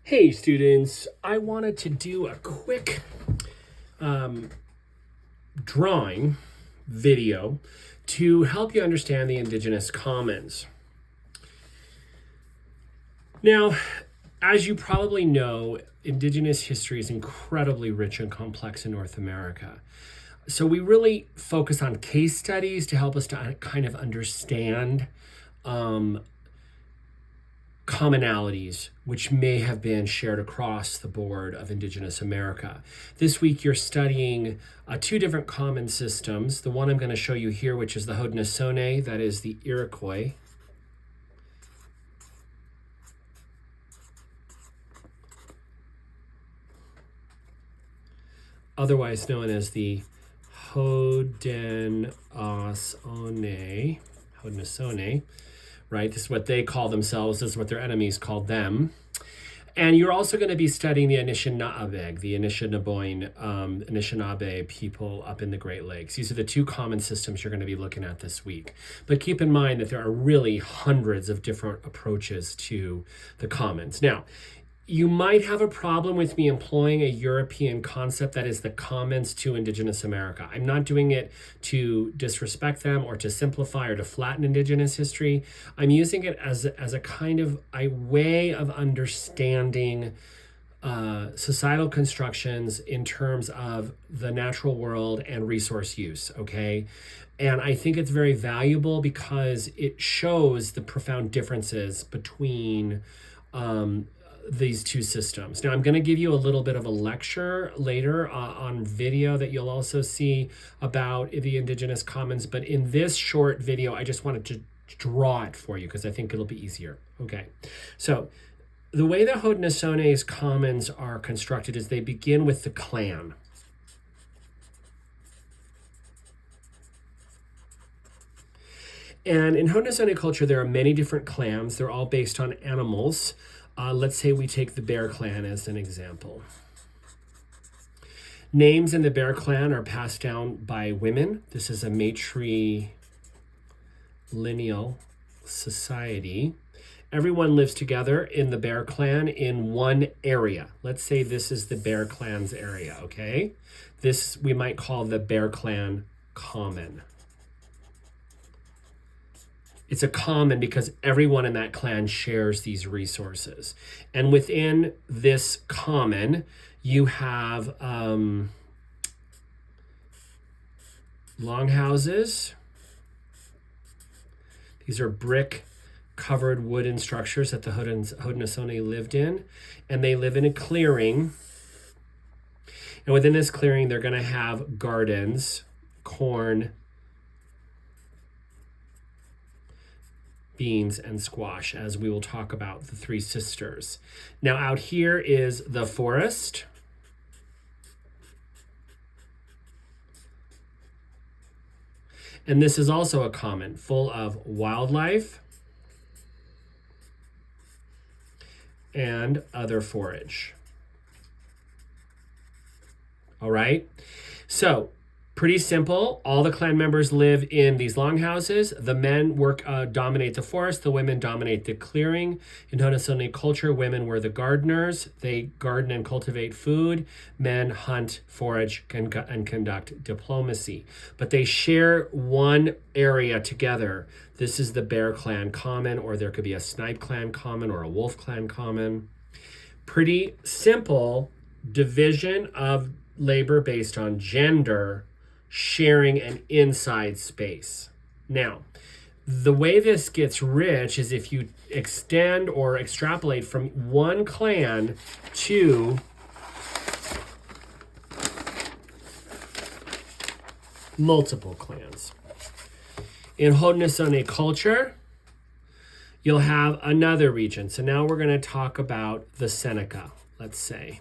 Hey students, I wanted to do a quick drawing video to help you understand the Indigenous Commons. Now, as you probably know, Indigenous history is incredibly rich and complex in North America. So we really focus on case studies to help us to kind of understand commonalities which may have been shared across the board of Indigenous America. This week you're studying two different common systems. The one I'm going to show you here, which is the Haudenosaunee, that is the Iroquois. Otherwise known as the Haudenosaunee, right? This is what they call themselves. This is what their enemies called them. And you're also going to be studying the Anishinaabe, the Anishinaabe people up in the Great Lakes. These are the two common systems you're going to be looking at this week. But keep in mind that there are really hundreds of different approaches to the commons. Now, you might have a problem with me employing a European concept that is the commons to Indigenous America. I'm not doing it to disrespect them or to simplify or to flatten Indigenous history. I'm using it as a kind of a way of understanding societal constructions in terms of the natural world and resource use, okay? And I think it's very valuable because it shows the profound differences between these two systems. Now, I'm going to give you a little bit of a lecture later on video that you'll also see about the Indigenous Commons. But in this short video, I just wanted to draw it for you because I think it'll be easier. Okay, so the way the Haudenosaunee commons are constructed is they begin with the clan. And in Haudenosaunee culture, there are many different clans. They're all based on animals. Let's say we take the Bear Clan as an example. Names in the Bear Clan are passed down by women. This is a matrilineal society. Everyone lives together in the Bear Clan in one area. Let's say this is the Bear Clan's area, okay? This we might call the Bear Clan Common. It's a common because everyone in that clan shares these resources. And within this common, you have longhouses. These are brick-covered wooden structures that the Haudenosaunee lived in. And they live in a clearing. And within this clearing, they're going to have gardens, corn, beans, and squash, as we will talk about the three sisters. Now out here is the forest. And this is also a common full of wildlife and other forage. All right, so pretty simple. All the clan members live in these longhouses. The men dominate the forest. The women dominate the clearing. In Haudenosaunee culture, women were the gardeners. They garden and cultivate food. Men hunt, forage, and conduct diplomacy. But they share one area together. This is the Bear Clan Common, or there could be a Snipe Clan Common or a Wolf Clan Common. Pretty simple division of labor based on gender, sharing an inside space. Now, the way this gets rich is if you extend or extrapolate from one clan to multiple clans. In Haudenosaunee culture, you'll have another region. So now we're going to talk about the Seneca, let's say.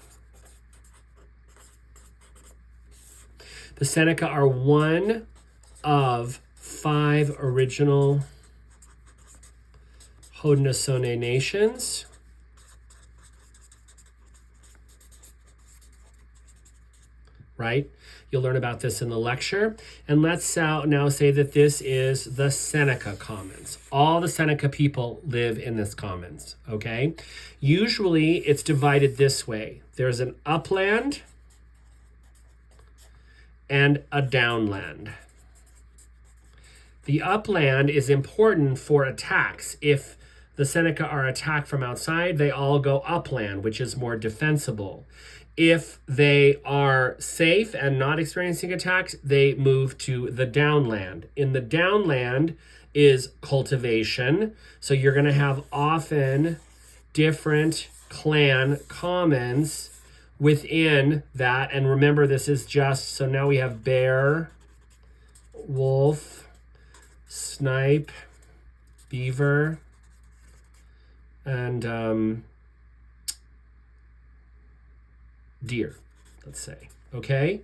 The Seneca are one of 5 original Haudenosaunee nations. right? You'll learn about this in the lecture. And let's now say that this is the Seneca Commons. All the Seneca people live in this commons, okay? Usually it's divided this way. There's an upland and a downland. The upland is important for attacks. If the Seneca are attacked from outside, they all go upland, which is more defensible. If they are safe and not experiencing attacks, they move to the downland. In the downland is cultivation. So you're going to have often different clan commons within that. And remember, this is just, so now we have bear, wolf, snipe, beaver, and deer, let's say, okay?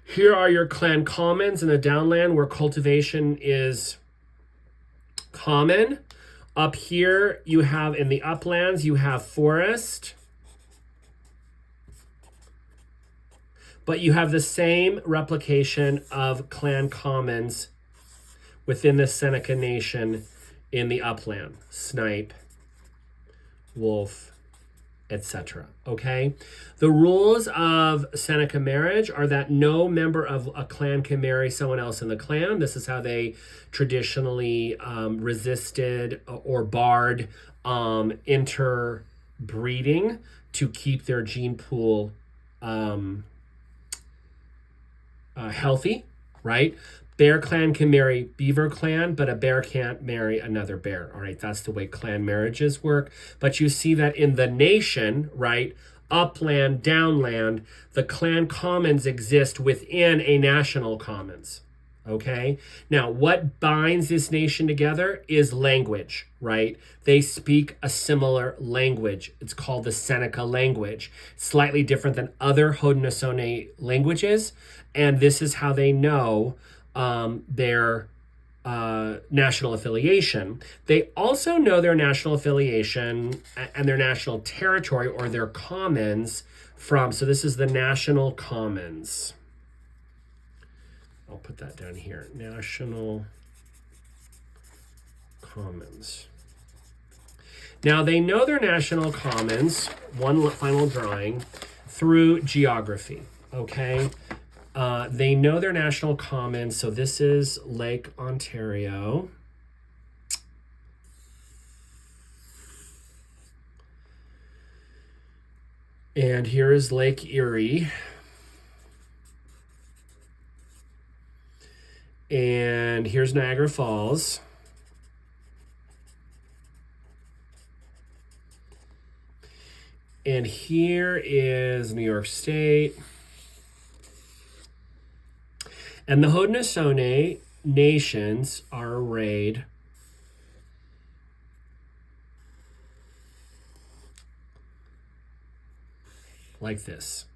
Here are your clan commons in the downland where cultivation is common. Up here, you have in the uplands, you have forest. But you have the same replication of clan commons within the Seneca Nation in the upland. Snipe, wolf, etc. Okay? The rules of Seneca marriage are that no member of a clan can marry someone else in the clan. This is how they traditionally resisted or barred interbreeding to keep their gene pool healthy, right? Bear clan can marry beaver clan, but a bear can't marry another bear. All right, that's the way clan marriages work. But you see that in the nation, right, upland, downland, the clan commons exist within a national commons. Okay, now what binds this nation together is language, right? They speak a similar language. It's called the Seneca language. Slightly different than other Haudenosaunee languages, and this is how they know their national affiliation. They also know their national affiliation and their national territory or their commons from, so this is the national commons. I'll put that down here, national commons. Now they know their national commons, one final drawing, through geography, okay? They know their national commons. So this is Lake Ontario. And here is Lake Erie. And here's Niagara Falls. And here is New York State. And the Haudenosaunee nations are arrayed like this.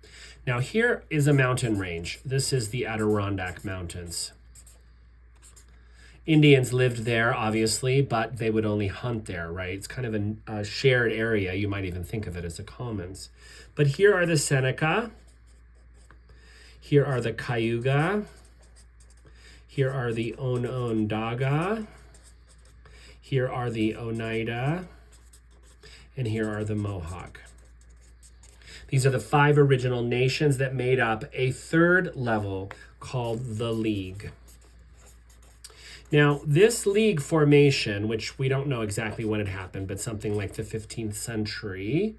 Now here is a mountain range. This is the Adirondack Mountains. Indians lived there, obviously, but they would only hunt there, right? It's kind of a shared area. You might even think of it as a commons. But here are the Seneca. Here are the Cayuga. Here are the Onondaga. Here are the Oneida. And here are the Mohawk. These are the 5 original nations that made up a third level called the League. Now, this League formation, which we don't know exactly when it happened, but something like the 15th century,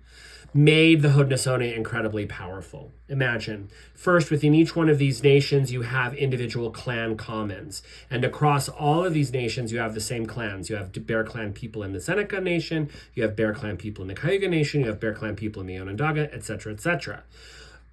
made the Haudenosaunee incredibly powerful. Imagine, first, within each one of these nations, you have individual clan commons. And across all of these nations, you have the same clans. You have Bear Clan people in the Seneca Nation, you have Bear Clan people in the Cayuga Nation, you have Bear Clan people in the Onondaga, etc., etc.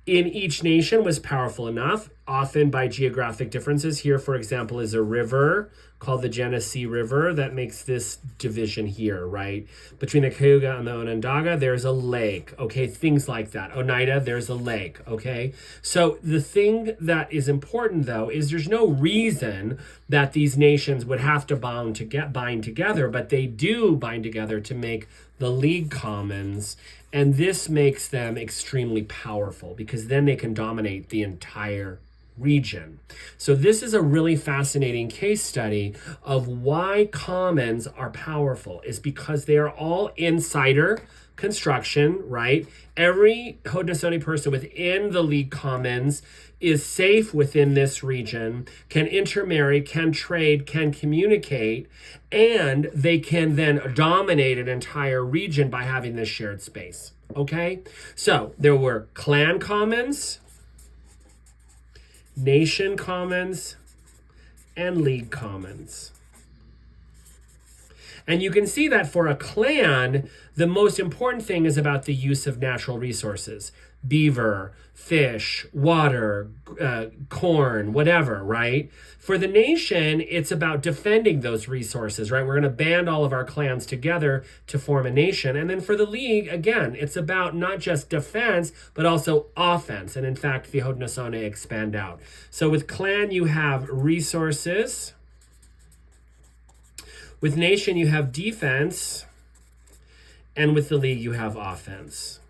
In each nation was powerful enough, often by geographic differences. Here, for example, is a river called the Genesee River that makes this division here, right? Between the Cayuga and the Onondaga, there's a lake, okay? Things like that. Oneida, there's a lake, okay? So the thing that is important, though, is there's no reason that these nations would have to bind together, but they do bind together to make the League Commons, and this makes them extremely powerful because then they can dominate the entire region. So this is a really fascinating case study of why commons are powerful, is because they are all insider construction, right? Every Haudenosaunee person within the League Commons is safe within this region, can intermarry, can trade, can communicate, and they can then dominate an entire region by having this shared space. Okay? So there were clan commons, nation commons, and League Commons. And you can see that for a clan, the most important thing is about the use of natural resources. Beaver, fish, water, corn, whatever, right? For the nation, it's about defending those resources, right? We're going to band all of our clans together to form a nation. And then for the League, again, it's about not just defense, but also offense. And in fact, the Haudenosaunee expand out. So with clan, you have resources. With nation, you have defense, and with the League, you have offense.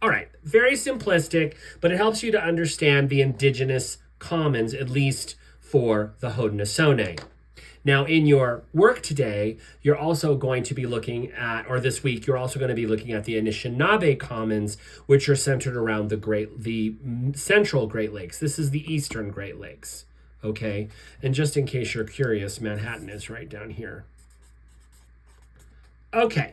All right, very simplistic, but it helps you to understand the Indigenous commons, at least for the Haudenosaunee. Now, in your work today, you're also going to be looking at, or this week, you're also going to be looking at the Anishinaabe commons, which are centered around the central Great Lakes. This is the eastern Great Lakes, okay? And just in case you're curious, Manhattan is right down here. Okay,